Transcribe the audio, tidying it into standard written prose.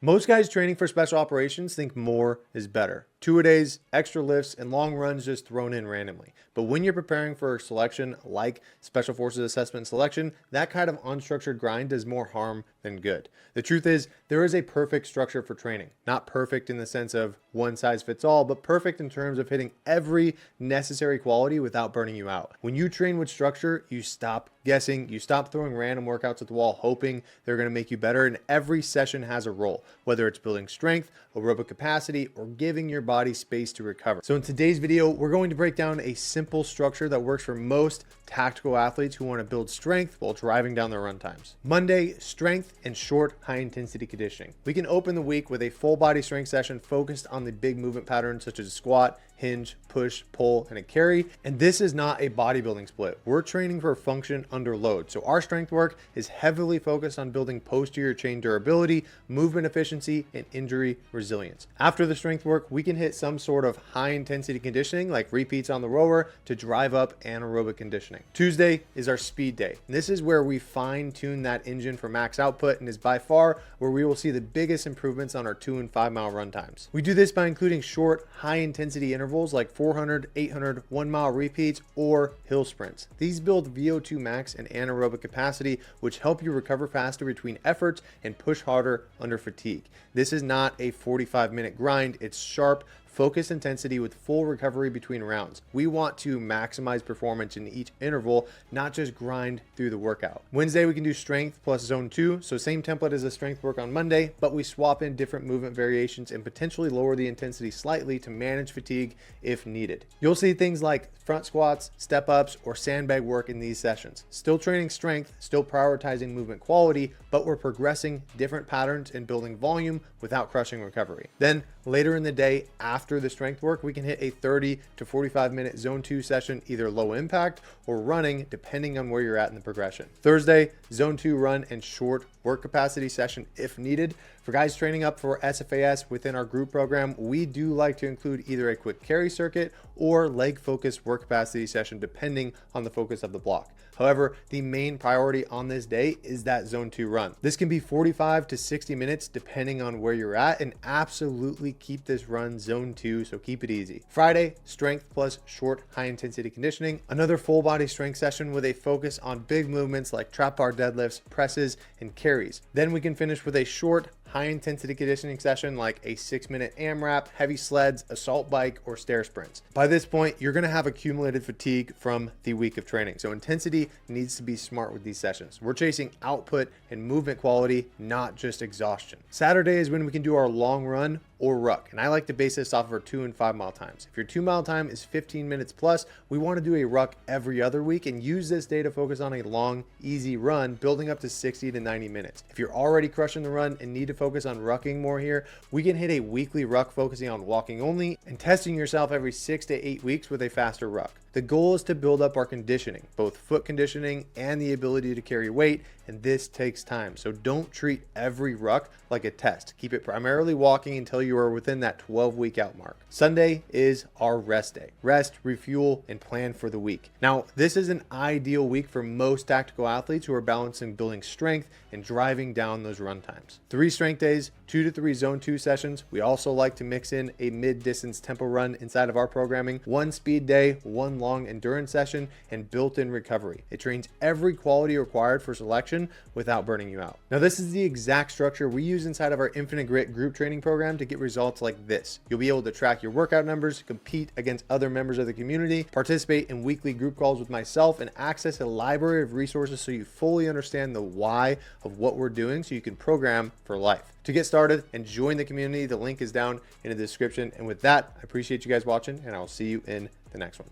Most guys training for special operations think more is better. Two-a-days, extra lifts, and long runs just thrown in randomly. But when you're preparing for a selection like Special Forces Assessment and Selection, that kind of unstructured grind does more harm than good. The truth is, there is a perfect structure for training. Not perfect in the sense of one size fits all, but perfect in terms of hitting every necessary quality without burning you out. When you train with structure, you stop guessing, you stop throwing random workouts at the wall hoping they're going to make you better, and every session has a role, whether it's building strength, aerobic capacity, or giving your body space to recover. So in today's video, we're going to break down a simple structure that works for most tactical athletes who want to build strength while driving down their run times. Monday, strength and short high intensity conditioning. We can open the week with a full body strength session focused on the big movement patterns such as a squat, hinge, push, pull, and a carry. And this is not a bodybuilding split. We're training for function under load. So our strength work is heavily focused on building posterior chain durability, movement efficiency, and injury resilience. After the strength work, we can hit some sort of high intensity conditioning like repeats on the rower to drive up anaerobic conditioning. Tuesday is our speed day. And this is where we fine tune that engine for max output and is by far where we will see the biggest improvements on our 2 and 5 mile run times. We do this by including short, high intensity intervals like 400, 800, 1 mile repeats or hill sprints. These build VO2 max and anaerobic capacity, which help you recover faster between efforts and push harder under fatigue. This is not a 45-minute grind. It's sharp, focused intensity with full recovery between rounds. We want to maximize performance in each interval, not just grind through the workout. Wednesday, we can do strength plus zone 2. So same template as the strength work on Monday, but we swap in different movement variations and potentially lower the intensity slightly to manage fatigue if needed. You'll see things like front squats, step ups, or sandbag work in these sessions. Still training strength, still prioritizing movement quality, but we're progressing different patterns and building volume without crushing recovery. Then later in the day, after the strength work, we can hit a 30 to 45 minute zone 2 session, either low impact or running, depending on where you're at in the progression. Thursday, zone 2 run and short work capacity session if needed. For guys training up for SFAS within our group program, we do like to include either a quick carry circuit or leg focused work capacity session, depending on the focus of the block. However, the main priority on this day is that zone 2 run. This can be 45 to 60 minutes depending on where you're at, and absolutely keep this run zone 2, so keep it easy. Friday, strength plus short high intensity conditioning. Another full body strength session with a focus on big movements like trap bar deadlifts, presses, and carries. Then we can finish with a short high intensity conditioning session like a 6-minute AMRAP, heavy sleds, assault bike, or stair sprints. By this point, you're going to have accumulated fatigue from the week of training. So intensity needs to be smart with these sessions. We're chasing output and movement quality, not just exhaustion. Saturday is when we can do our long run or ruck. And I like to base this off of our 2 and 5 mile times. If your 2 mile time is 15 minutes plus, we want to do a ruck every other week and use this day to focus on a long, easy run, building up to 60 to 90 minutes. If you're already crushing the run and need to focus on rucking more here, we can hit a weekly ruck focusing on walking only and testing yourself every 6 to 8 weeks with a faster ruck. The goal is to build up our conditioning, both foot conditioning and the ability to carry weight, and this takes time. So don't treat every ruck like a test. Keep it primarily walking until you are within that 12-week out mark. Sunday is our rest day. Rest, refuel, and plan for the week. Now, this is an ideal week for most tactical athletes who are balancing building strength and driving down those run times. 3 strength days, 2 to 3 zone 2 sessions. We also like to mix in a mid-distance tempo run inside of our programming, 1 speed day, 1 long endurance session, and built-in recovery. It trains every quality required for selection without burning you out. Now, this is the exact structure we use inside of our Infinite Grit group training program to get results like this. You'll be able to track your workout numbers, compete against other members of the community, participate in weekly group calls with myself, and access a library of resources so you fully understand the why of what we're doing so you can program for life. To get started and join the community, the link is down in the description. And with that, I appreciate you guys watching, and I'll see you in the next one.